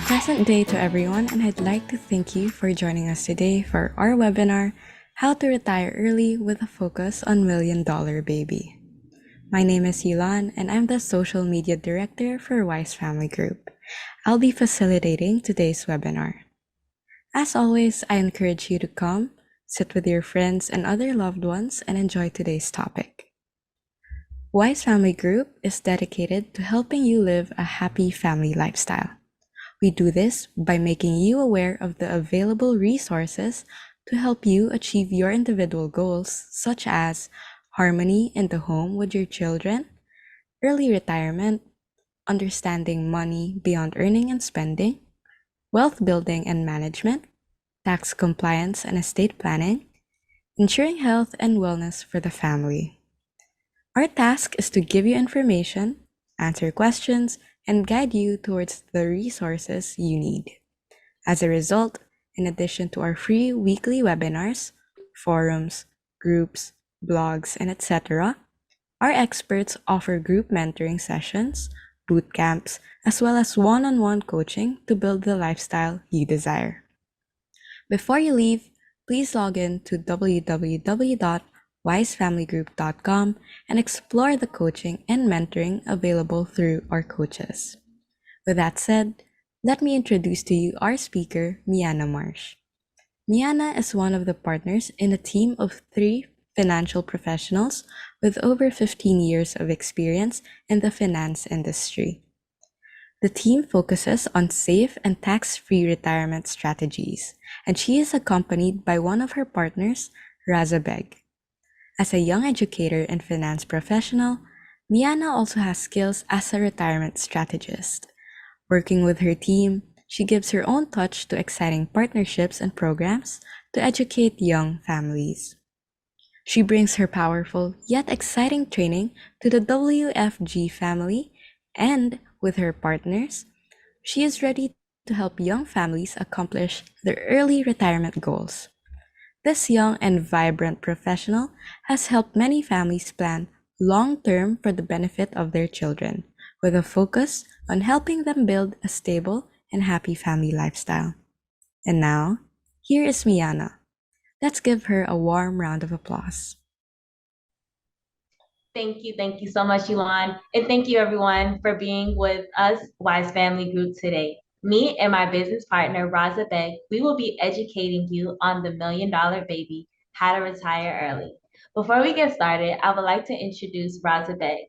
Present day to everyone, and I'd like to thank you for joining us today for our webinar, How to Retire Early with a Focus on Million Dollar Baby. My name is Yilan, and I'm the Social Media Director for Wise Family Group. I'll be facilitating today's webinar. As always, I encourage you to come, sit with your friends and other loved ones, and enjoy today's topic. Wise Family Group is dedicated to helping you live a happy family lifestyle. We do this by making you aware of the available resources to help you achieve your individual goals, such as harmony in the home with your children, early retirement, understanding money beyond earning and spending, wealth building and management, tax compliance and estate planning, ensuring health and wellness for the family. Our task is to give you information, answer questions, and guide you towards the resources you need. As a result, in addition to our free weekly webinars, forums, groups, blogs, and etc., our experts offer group mentoring sessions, boot camps, as well as one-on-one coaching to build the lifestyle you desire. Before you leave, please log in to www.wisefamilygroup.com and explore the coaching and mentoring available through our coaches. With that said, let me introduce to you our speaker, Mianna Marsh. Mianna is one of the partners in a team of 3 financial professionals with over 15 years of experience in the finance industry. The team focuses on safe and tax-free retirement strategies, and she is accompanied by one of her partners, Raza Begg. As a young educator and finance professional, Mianna also has skills as a retirement strategist. Working with her team, she gives her own touch to exciting partnerships and programs to educate young families. She brings her powerful yet exciting training to the WFG family, and with her partners, she is ready to help young families accomplish their early retirement goals. This young and vibrant professional has helped many families plan long-term for the benefit of their children, with a focus on helping them build a stable and happy family lifestyle. And now, here is Mianna. Let's give her a warm round of applause. Thank you so much, Yuan. And thank you everyone for being with us, Wise Family Group today. Me and my business partner, Raza Begg, we will be educating you on the Million Dollar Baby, how to retire early. Before we get started, I would like to introduce Raza Begg.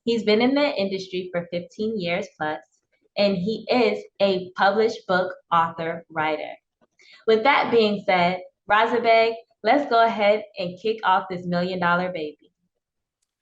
He's been in the industry for 15 years plus, and he is a published book author writer. With that being said, Raza Begg, let's go ahead and kick off this Million Dollar Baby.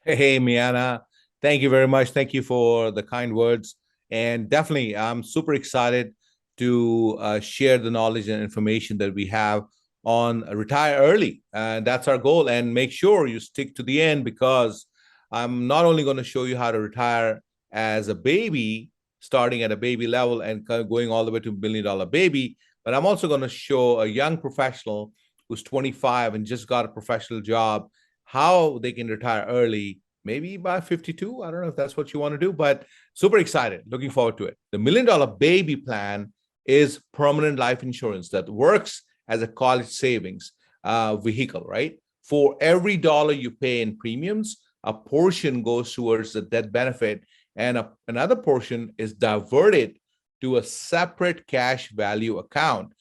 Hey, Mianna. Thank you very much. Thank you for the kind words. And definitely, I'm super excited to share the knowledge and information that we have on retire early. And that's our goal. And make sure you stick to the end, because I'm not only going to show you how to retire as a baby, starting at a baby level and going all the way to $1 million baby, but I'm also going to show a young professional who's 25 and just got a professional job, how they can retire early, maybe by 52. I don't know if that's what you want to do, but super excited. Looking forward to it. The $1 Million Baby Plan is permanent life insurance that works as a college savings vehicle, right? For every dollar you pay in premiums, a portion goes towards the death benefit, and another portion is diverted to a separate cash value account.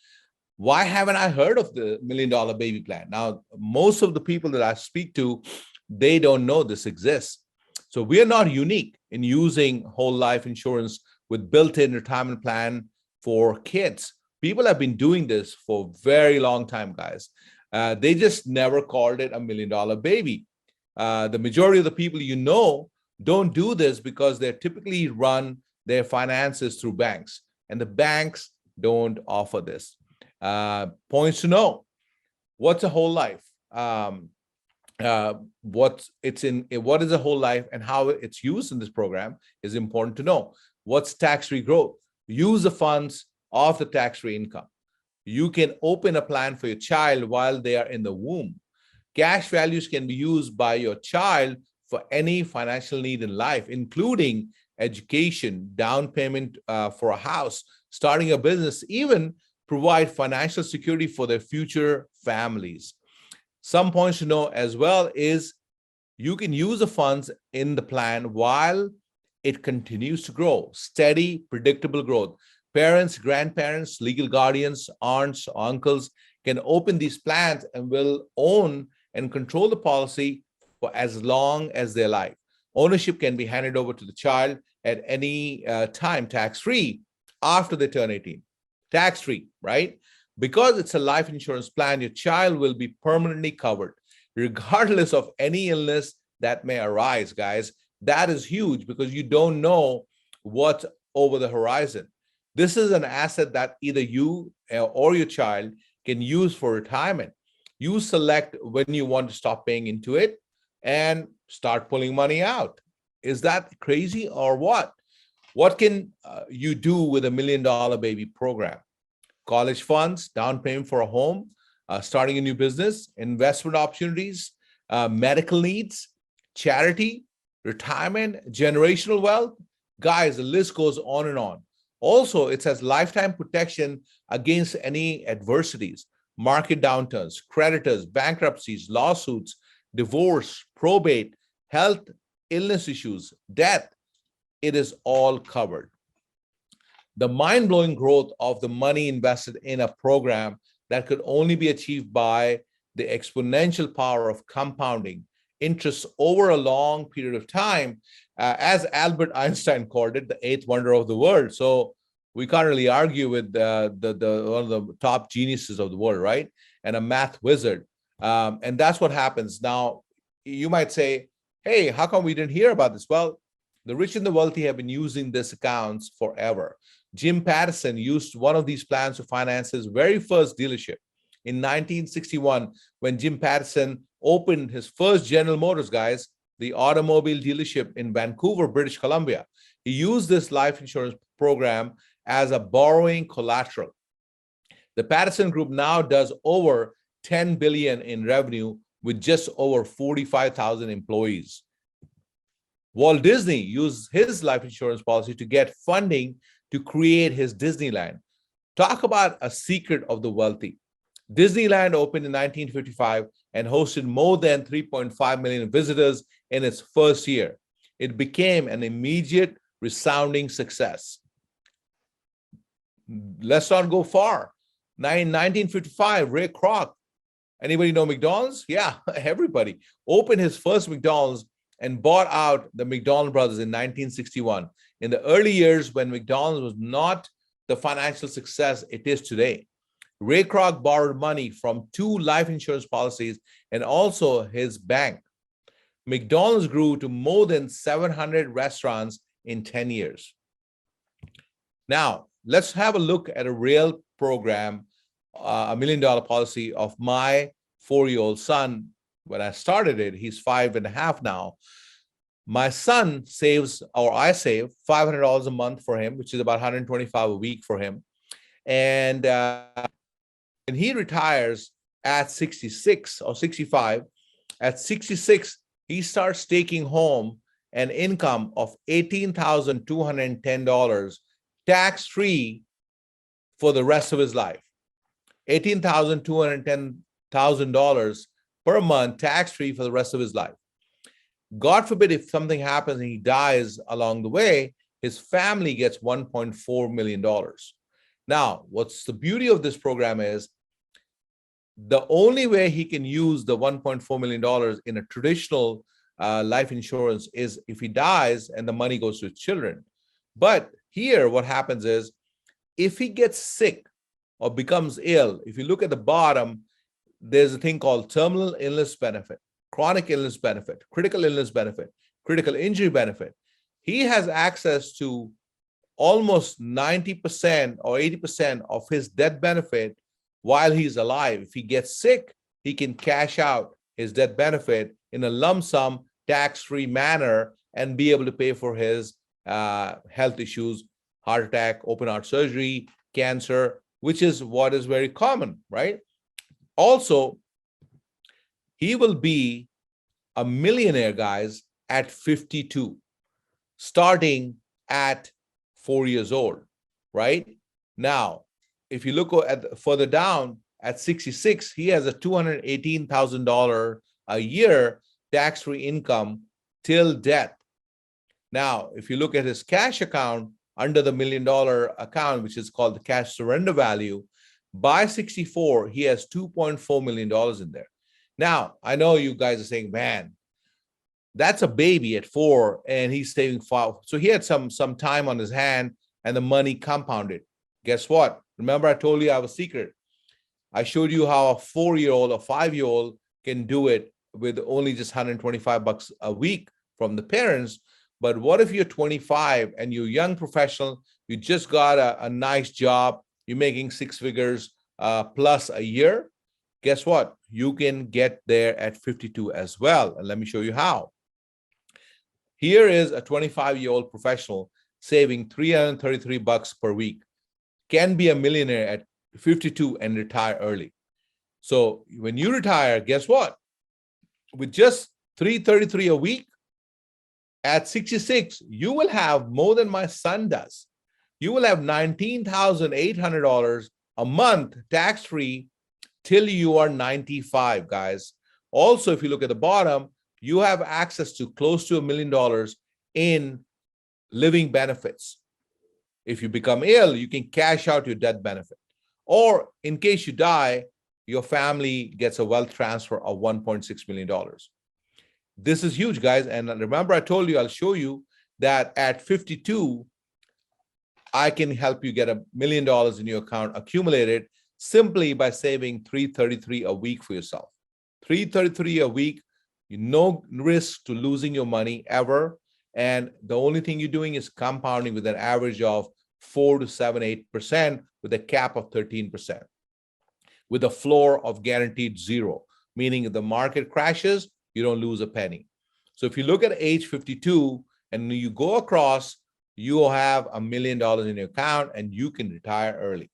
Why haven't I heard of the $1 Million Baby Plan? Now, most of the people that I speak to, they don't know this exists. So we are not unique in using whole life insurance with built-in retirement plan for kids. People have been doing this for a very long time, guys. They just never called it $1 Million Baby. The majority of the people you know don't do this because they typically run their finances through banks, and the banks don't offer this. Points to know: what's a whole life? What is a whole life and how it's used in this program is important to know. What's tax-free growth? Use the funds of the tax-free income. You can open a plan for your child while they are in the womb. Cash values can be used by your child for any financial need in life, including education, down payment for a house, starting a business, even provide financial security for their future families. Some points to know as well is you can use the funds in the plan while it continues to grow, steady, predictable growth. Parents, grandparents, legal guardians, aunts, uncles can open these plans and will own and control the policy for as long as they like. Ownership can be handed over to the child at any time, tax-free, after they turn 18. Tax-free, right? Because it's a life insurance plan, your child will be permanently covered, regardless of any illness that may arise, guys. That is huge because you don't know what's over the horizon. This is an asset that either you or your child can use for retirement. You select when you want to stop paying into it and start pulling money out. Is that crazy or what? What can you do with $1 million baby program? College funds, down payment for a home, starting a new business, investment opportunities, medical needs, charity, retirement, generational wealth. Guys, the list goes on and on. Also, it says lifetime protection against any adversities, market downturns, creditors, bankruptcies, lawsuits, divorce, probate, health, illness issues, death. It is all covered. The mind-blowing growth of the money invested in a program that could only be achieved by the exponential power of compounding interest over a long period of time, as Albert Einstein called it, the eighth wonder of the world. So we can't really argue with the one of the top geniuses of the world, right? And a math wizard. And that's what happens. Now, you might say, hey, how come we didn't hear about this? Well, the rich and the wealthy have been using these accounts forever. Jim Pattison used one of these plans to finance his very first dealership. In 1961, when Jim Pattison opened his first General Motors, guys, the automobile dealership in Vancouver, British Columbia, he used this life insurance program as a borrowing collateral. The Pattison Group now does over $10 billion in revenue with just over 45,000 employees. Walt Disney used his life insurance policy to get funding to create his Disneyland. Talk about a secret of the wealthy. Disneyland opened in 1955 and hosted more than 3.5 million visitors in its first year. It became an immediate, resounding success. Let's not go far. In 1955, Ray Kroc, anybody know McDonald's? Yeah, everybody. Opened his first McDonald's and bought out the McDonald brothers in 1961. In the early years when McDonald's was not the financial success it is today, Ray Kroc borrowed money from 2 life insurance policies and also his bank. McDonald's grew to more than 700 restaurants in 10 years. Now, let's have a look at a real program, $1 million policy of my 4-year-old son. When I started it, he's 5.5 now. My son saves, or I save $500 a month for him, which is about $125 a week for him. And when he retires at 66 or 65, at 66, he starts taking home an income of $18,210 tax-free for the rest of his life. $18,210 per month tax-free for the rest of his life. God forbid if something happens and he dies along the way, his family gets $1.4 million. Now, what's the beauty of this program is the only way he can use the $1.4 million in a traditional life insurance is if he dies and the money goes to his children. But here, what happens is if he gets sick or becomes ill, if you look at the bottom, there's a thing called terminal illness benefit, chronic illness benefit, critical illness benefit, critical injury benefit. He has access to almost 90% or 80% of his death benefit while he's alive. If he gets sick, he can cash out his death benefit in a lump sum, tax-free manner and be able to pay for his health issues, heart attack, open heart surgery, cancer, which is what is very common, right? Also, he will be a millionaire, guys, at 52, starting at 4 years old, right? Now, if you look at further down at 66, he has a $218,000 a year tax-free income till death. Now, if you look at his cash account under the $1 million account, which is called the cash surrender value, by 64, he has $2.4 million in there. Now, I know you guys are saying, man, that's a baby at 4 and he's saving 5. So he had some time on his hand and the money compounded. Guess what? Remember I told you I have a secret. I showed you how a 4-year-old or 5-year-old can do it with only just $125 a week from the parents. But what if you're 25 and you're a young professional, you just got a nice job, you're making 6 figures plus a year? Guess what? You can get there at 52 as well. And let me show you how. Here is a 25-year-old professional saving $333 per week, can be a millionaire at 52 and retire early. So when you retire, guess what? With just $333 a week, at 66, you will have more than my son does. You will have $19,800 a month tax-free till you are 95, guys. Also, if you look at the bottom, you have access to close to $1 million in living benefits. If you become ill, you can cash out your death benefit. Or in case you die, your family gets a wealth transfer of $1.6 million. This is huge, guys. And remember, I told you, I'll show you that at 52, I can help you get $1 million in your account accumulated simply by saving $333 a week for yourself. $333 a week, no risk to losing your money ever. And the only thing you're doing is compounding with an average of 4 to 7, 8% with a cap of 13%, with a floor of guaranteed 0, meaning if the market crashes, you don't lose a penny. So if you look at age 52 and you go across, you will have $1 million in your account and you can retire early.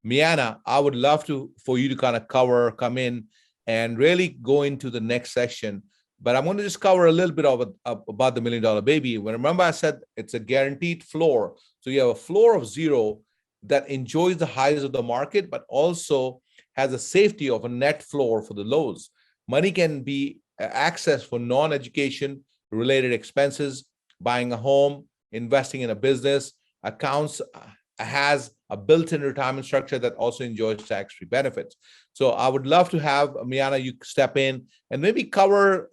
Mianna, I would love for you to kind of come in and really go into the next section. But I'm going to just cover a little bit about the $1 million baby. Remember I said it's a guaranteed floor. So you have a floor of 0 that enjoys the highs of the market, but also has a safety of a net floor for the lows. Money can be accessed for non-education related expenses, buying a home, investing in a business. Accounts has a built-in retirement structure that also enjoys tax-free benefits. So I would love to have Mianna, you step in and maybe cover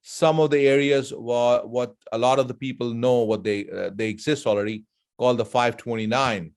some of the areas what a lot of the people know what they exist already, called the 529.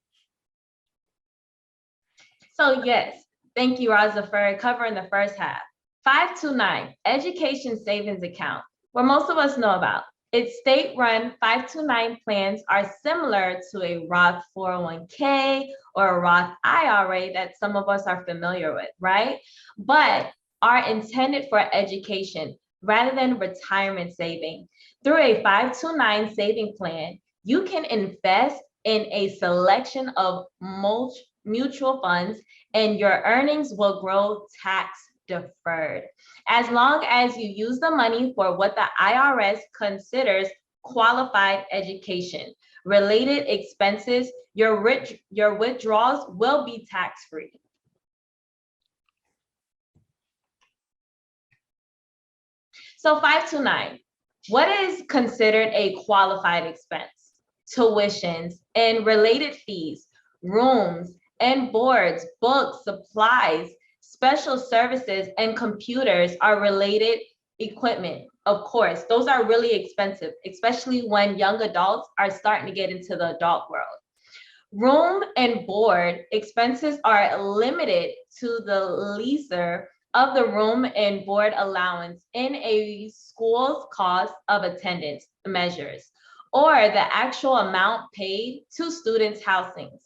So yes, thank you, Raza, for covering the first half. 529, Education Savings Account, what most of us know about. Its state-run 529 plans are similar to a Roth 401k or a Roth IRA that some of us are familiar with, right? But are intended for education rather than retirement saving. Through a 529 saving plan, you can invest in a selection of mutual funds and your earnings will grow tax deferred. As long as you use the money for what the IRS considers qualified education. Related expenses, your withdrawals will be tax-free. So 529, what is considered a qualified expense? Tuitions and related fees, rooms and boards, books, supplies, special services, and computers are related equipment. Of course, those are really expensive, especially when young adults are starting to get into the adult world. Room and board expenses are limited to the leaser of the room and board allowance in a school's cost of attendance measures, or the actual amount paid to students' housings.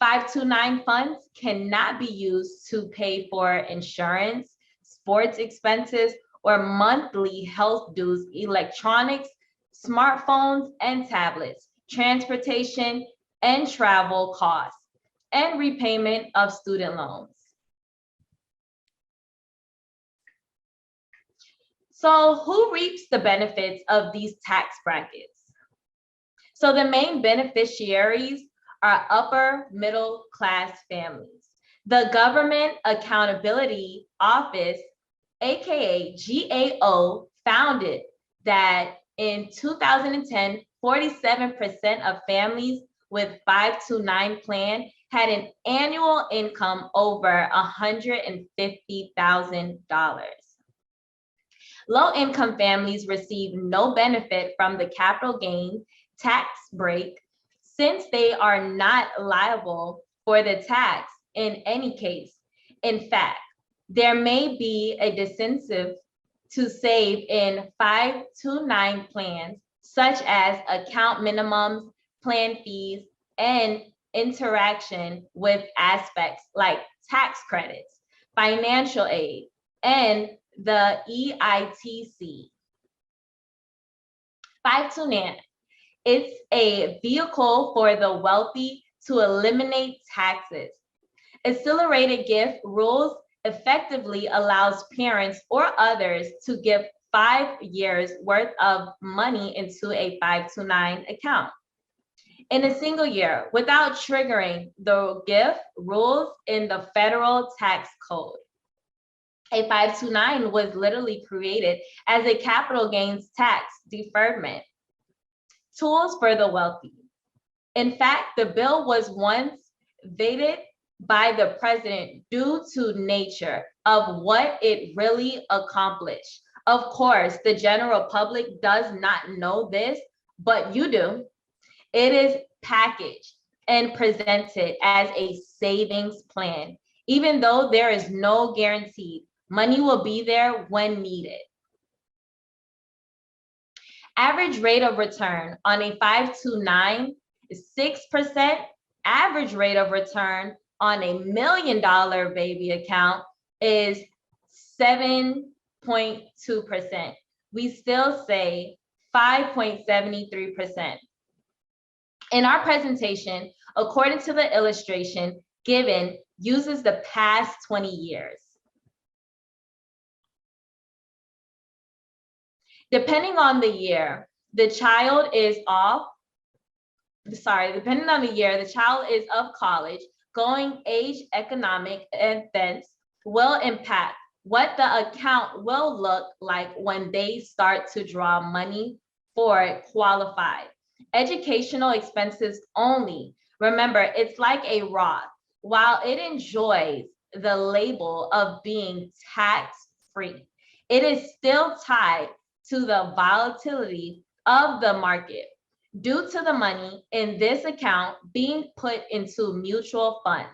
529 funds cannot be used to pay for insurance, sports expenses, or monthly health dues, electronics, smartphones and tablets, transportation and travel costs, and repayment of student loans. So who reaps the benefits of these tax brackets? So the main beneficiaries are upper middle class families. The Government Accountability Office, aka GAO, founded that in 2010, 47% of families with 529 plan had an annual income over $150,000. Low-income families receive no benefit from the capital gain tax break since they are not liable for the tax in any case. In fact, there may be a disincentive to save in 529 plans, such as account minimums, plan fees, and interaction with aspects like tax credits, financial aid, and the EITC. 529. It's a vehicle for the wealthy to eliminate taxes. Accelerated gift rules effectively allows parents or others to give 5 years worth of money into a 529 account in a single year without triggering the gift rules in the federal tax code. A 529 was literally created as a capital gains tax deferment. Tools for the wealthy. In fact, the bill was once vetoed by the president due to nature of what it really accomplished. Of course, the general public does not know this, but you do. It is packaged and presented as a savings plan, even though there is no guarantee money will be there when needed. Average rate of return on a 529 is 6%. Average rate of return on a $1 million baby account is 7.2%. We still say 5.73%. In our presentation, according to the illustration given, uses the past 20 years. Depending on the year, the child is of college, going age economic events will impact what the account will look like when they start to draw money for it qualified. Educational expenses only. Remember, it's like a Roth. While it enjoys the label of being tax-free, it is still tied to the volatility of the market due to the money in this account being put into mutual funds.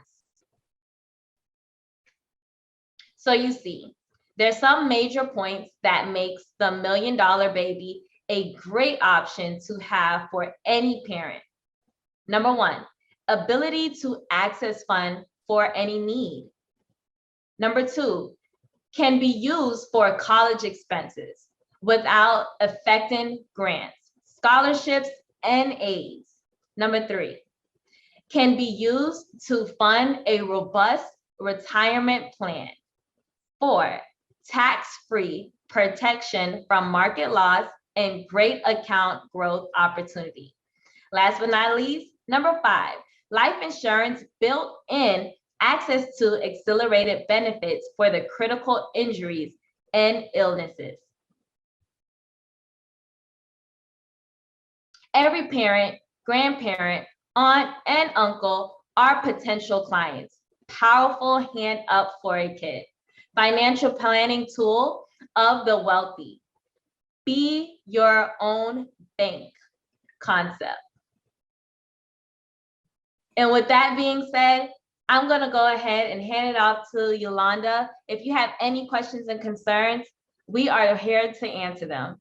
So you see, there's some major points that makes the $1 million baby a great option to have for any parent. Number one, ability to access funds for any need. Number two, can be used for college expenses without affecting grants, scholarships, and aids. Number three, can be used to fund a robust retirement plan. 4, tax-free protection from market loss and great account growth opportunity. Last but not least, number 5, life insurance built in access to accelerated benefits for the critical injuries and illnesses. Every parent, grandparent, aunt, and uncle are potential clients. Powerful hand up for a kid. Financial planning tool of the wealthy. Be your own bank concept. And with that being said, I'm going to go ahead and hand it off to Yolanda. If you have any questions and concerns, we are here to answer them.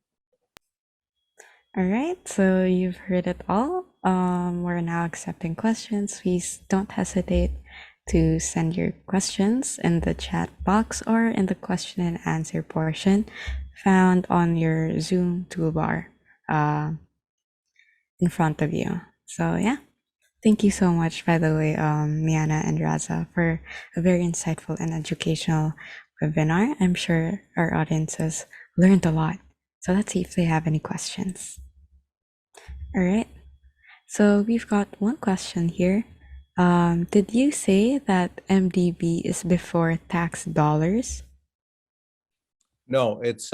All right, so you've heard it all. We're now accepting questions. Please don't hesitate to send your questions in the chat box or in the question and answer portion found on your Zoom toolbar in front of you. So yeah, thank you so much, by the way, Mianna and Raza, for a very insightful and educational webinar. I'm sure our audiences learned a lot. So let's see if they have any questions. All right. So we've got one question here. Did you say that MDB is before tax dollars? No, it's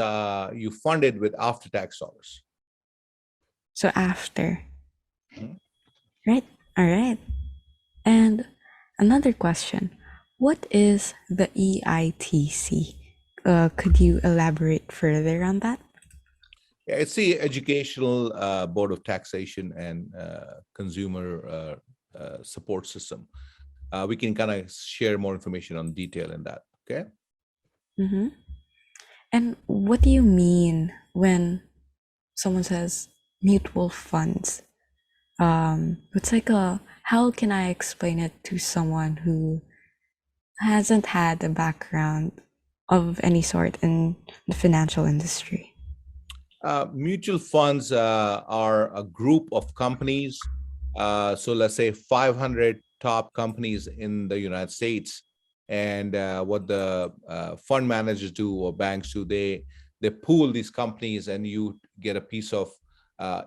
you fund it with after-tax dollars. So after, Mhm. right? All right. And another question. What is the EITC? Could you elaborate further on that? Yeah, it's the Educational Board of Taxation and Consumer Support System. We can kind of share more information on detail in that. Okay. Mm-hmm. And what do you mean when someone says mutual funds? It's like how can I explain it to someone who hasn't had a background of any sort in the financial industry? Mutual funds are a group of companies. So let's say 500 top companies in the United States. And what the fund managers do or banks do, they pool these companies, and you get a piece of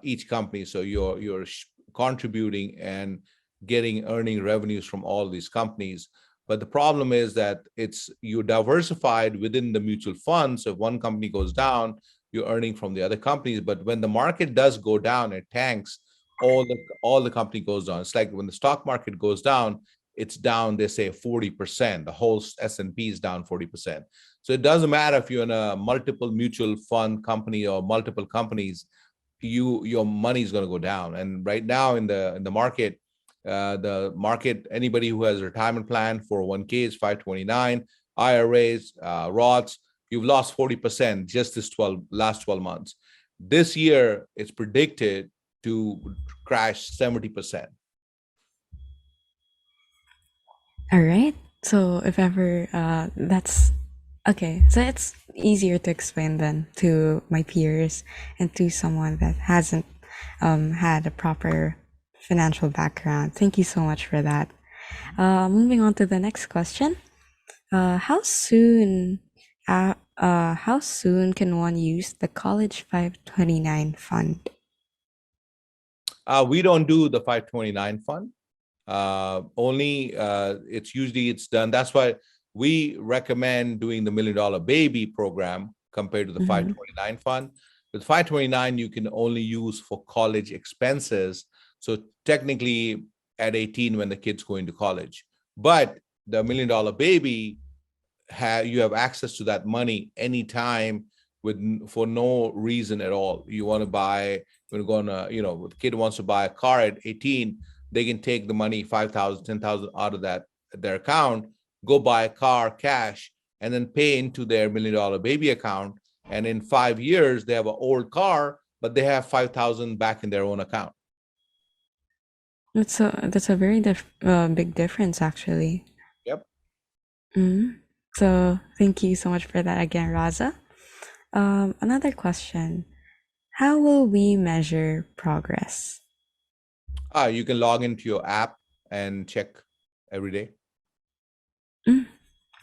each company. So you're contributing and getting earning revenues from all these companies. But the problem is that it's you diversified within the mutual fund. So if one company goes down, you're earning from the other companies. But when the market does go down, it tanks, all the company goes down. It's like when the stock market goes down, it's down, they say 40%. The whole S&P is down 40%. So it doesn't matter if you're in a multiple mutual fund company or multiple companies, your money is going to go down. And right now in the market, anybody who has a retirement plan, 401ks, 529, IRAs, Roths, you've lost 40% just this last 12 months. This year, it's predicted to crash 70%. All right. So if ever that's okay, so it's easier to explain then to my peers and to someone that hasn't had a proper financial background. Thank you so much for that. Moving on to the next question. How soon can one use the College 529 fund? We don't do the 529 fund. Only it's done. That's why we recommend doing the $1 Million Baby program compared to the Mhm. 529 fund. With 529, you can only use for college expenses. So technically at 18 when the kid's going to college. But the $1 Million Baby, you have access to that money anytime for no reason at all. You want to buy, when going to, the kid wants to buy a car at 18, they can take the money, 5,000, 10,000 out of their account, go buy a car cash, and then pay into their $1 Million Baby account. And in 5 years, they have an old car, but they have 5,000 back in their own account. That's a very big difference actually. Yep. Mhm. So thank you so much for that again, Raza. Another question. How will we measure progress? You can log into your app and check every day. All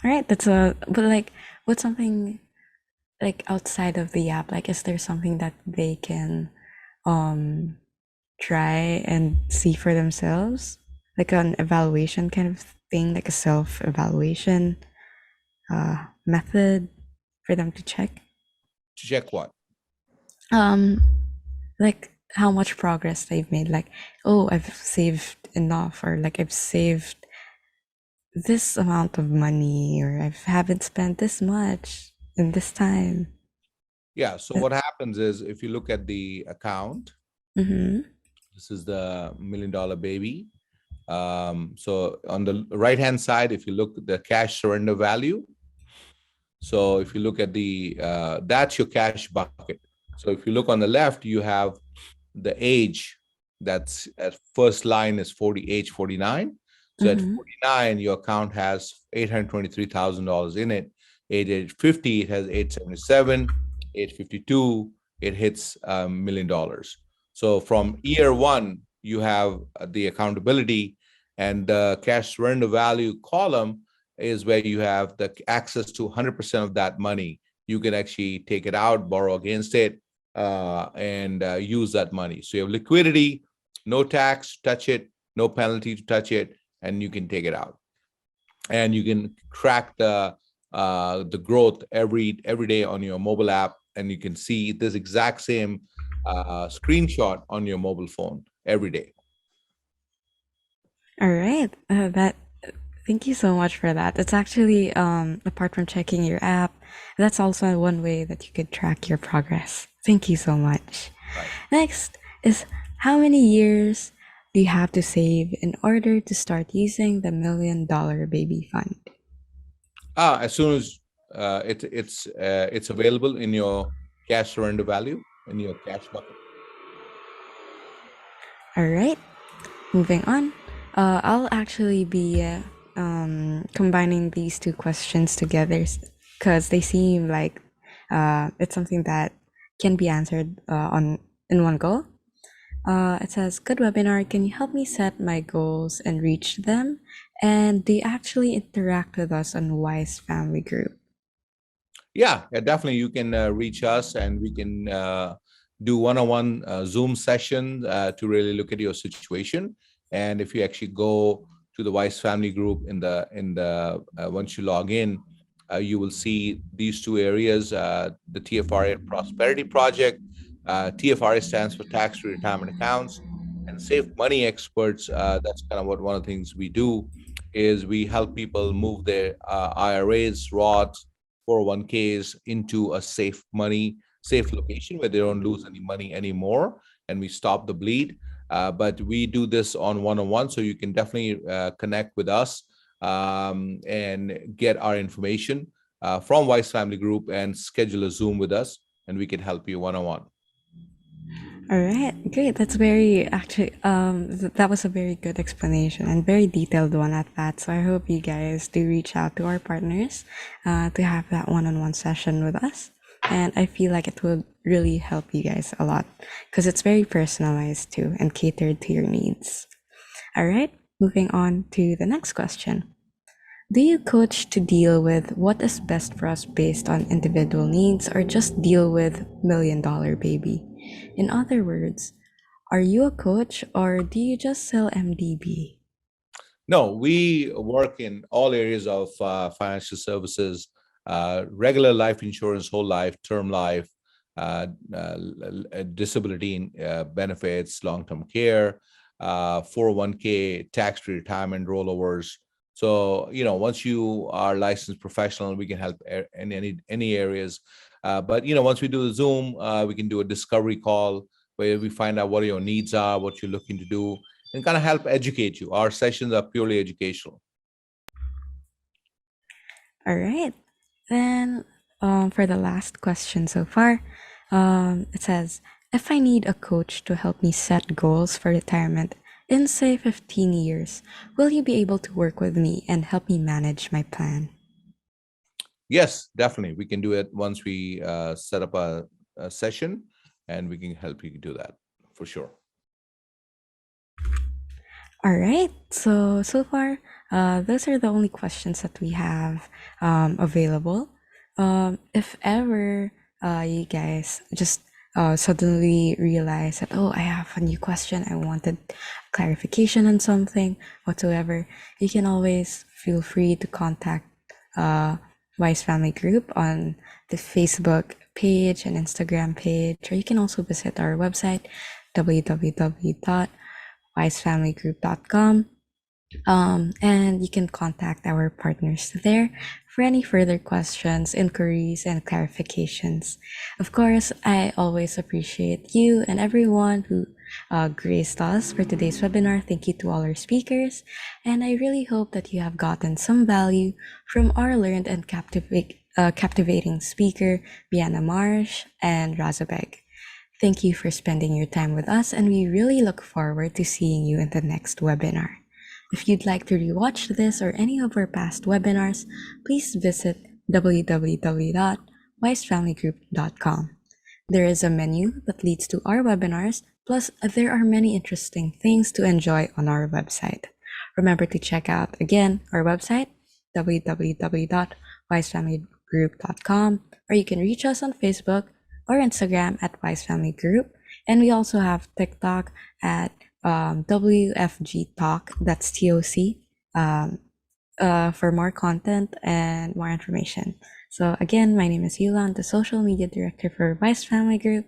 right, but like, what's something like outside of the app? Like, is there something that they can um try and see for themselves? Like an evaluation kind of thing, like a self-evaluation method for them to check? To check what? Um, like how much progress they've made. Like, oh, I've saved enough, or like I've saved this amount of money, or I haven't spent this much in this time. Yeah. So what happens is if you look at the account, Mm-hmm. this is the $1 Million Baby. So on the right hand side, if you look at the cash surrender value, so if you look at that's your cash bucket. So if you look on the left, you have the age. That's at first line is age 49. So at Mm-hmm. 49, your account has $823,000 in it. Age 50, it has 877. Age 52, it hits $1 million. So from year one, you have the accountability, and the cash surrender value column is where you have the access to 100% of that money you can actually take it out, borrow against it, and use that money. So you have liquidity, no tax, touch it, no penalty to touch it, and you can take it out. And you can track the growth every day on your mobile app, and you can see this exact same screenshot on your mobile phone every day. All right. Thank you so much for that. It's actually apart from checking your app, that's also one way that you could track your progress. Thank you so much. Right. Next is, how many years do you have to save in order to start using the $1 million baby fund? As soon as it's available in your cash surrender value, in your cash bucket. All right. Moving on. I'll actually be combining these two questions together because they seem like it's something that can be answered in one go. It says, "Good webinar. Can you help me set my goals and reach them? And do you actually interact with us on Wise Family Group?" Yeah, definitely. You can reach us, and we can do one-on-one Zoom session to really look at your situation. And if you actually go to the Wise Family Group once you log in, you will see these two areas: the TFRA and Prosperity Project. TFRA stands for Tax-Free Retirement Accounts, and Safe Money Experts. That's kind of what one of the things we do is we help people move their IRAs, Roths, 401ks into a safe location where they don't lose any money anymore, and we stop the bleed. But we do this on one-on-one, so you can definitely connect with us and get our information from Wise Family Group and schedule a Zoom with us, and we can help you one-on-one. All right, great. That's very actually that was a very good explanation and very detailed one at that. So I hope you guys do reach out to our partners to have that one-on-one session with us. And I feel like it will really help you guys a lot because it's very personalized too and catered to your needs. All right, moving on to the next question. Do you coach to deal with what is best for us based on individual needs, or just deal with $1 million baby? In other words, are you a coach or do you just sell MDB? No, we work in all areas of financial services, regular life insurance, whole life, term life, disability benefits, long-term care, 401k, tax-free retirement rollovers. So, once you are licensed professional, we can help in any areas. But, once we do the Zoom, we can do a discovery call where we find out what your needs are, what you're looking to do, and kind of help educate you. Our sessions are purely educational. All right. Then for the last question so far, it says, if I need a coach to help me set goals for retirement in, say, 15 years, will you be able to work with me and help me manage my plan? Yes, definitely. We can do it once we set up a session, and we can help you do that for sure. All right. So far, those are the only questions that we have available. If ever you guys just suddenly realize that, oh, I have a new question, I wanted clarification on something whatsoever, you can always feel free to contact Wise Family Group on the Facebook page and Instagram page, or you can also visit our website, www.wisefamilygroup.com. And you can contact our partners there for any further questions, inquiries, and clarifications. Of course, I always appreciate you and everyone who graced us for today's webinar. Thank you to all our speakers, and I really hope that you have gotten some value from our learned and captivating speaker, Mianna, Marsh, and Raza, Begg. Thank you for spending your time with us, and we really look forward to seeing you in the next webinar. If you'd like to rewatch this or any of our past webinars, please visit www.wisefamilygroup.com. There is a menu that leads to our webinars, plus there are many interesting things to enjoy on our website. Remember to check out again our website, www.wisefamilygroup.com. wisefamilygroup.com, or you can reach us on Facebook or Instagram at Wise Family Group. And we also have TikTok at WFG Talk, that's TOC, for more content and more information. So again, my name is Yulan, the social media director for Wise Family Group,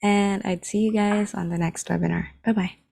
and I'd see you guys on the next webinar. Bye bye.